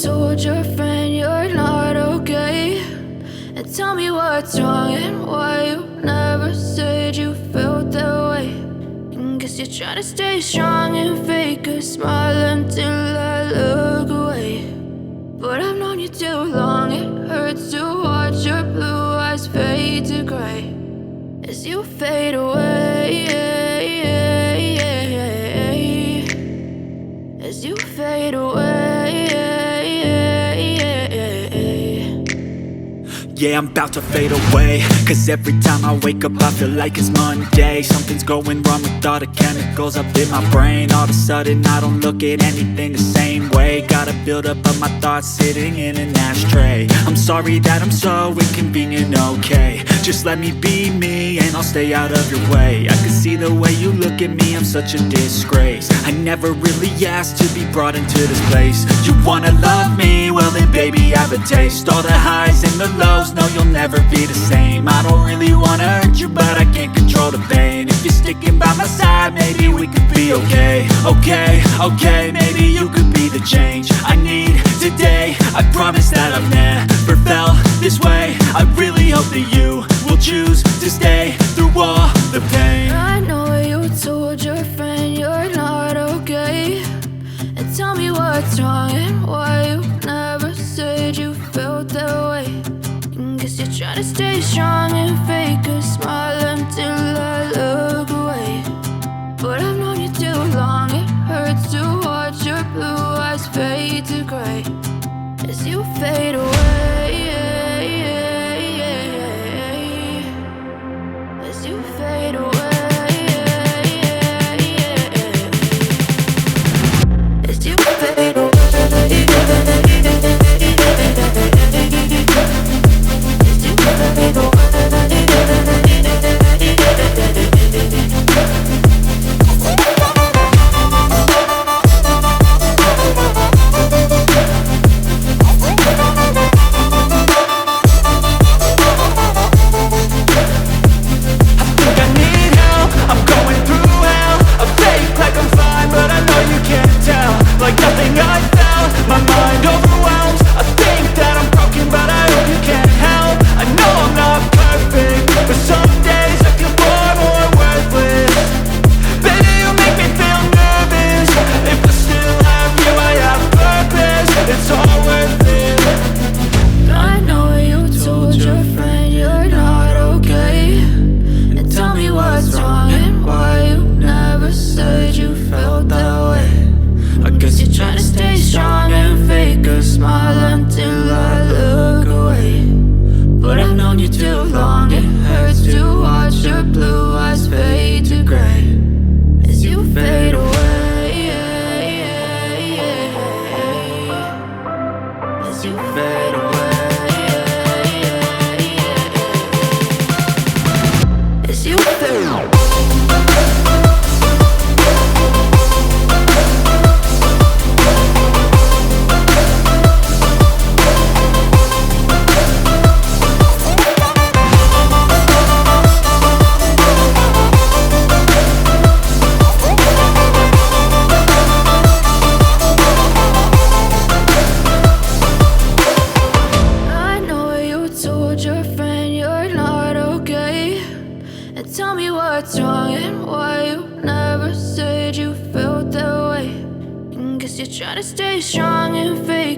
told your friend you're not okay, and tell me what's wrong and why you never said you felt that way. And guess you're trying to stay strong and fake a smile until I look away. But I've known you too long, it hurts to watch your blue eyes fade to gray as you fade away, as you fade away. Yeah, I'm about to fade away, cause every time I wake up I feel like it's Monday. Something's going wrong with all the chemicals up in my brain. All of a sudden I don't look at anything the same way. Gotta build up of my thoughts sitting in an ashtray. I'm sorry that I'm so inconvenient, okay. Just let me be me and I'll stay out of your way. I can see the way you look at me, I'm such a disgrace. I never really asked to be brought into this place. You wanna love me? Well then baby I have a taste. All the highs and the lows, no you'll never be the same. I don't really wanna hurt you but I can't control the pain. If you're sticking by my side maybe we could be okay. Okay, maybe you could be the change I need today. I promise that I've never felt this way. I really hope that you will choose to stay through all the pain. I know you told your friend you're not okay, and tell me what's wrong and why you never said you felt that way. And guess you're trying to stay strong and fake a smile until I look away. But I've known you too long, it hurts to watch your blue eyes fade to gray as you fade away, as you fade away, as you fade away. Tell me what's wrong and why you never said you felt that way. And guess you're trying to stay strong and fake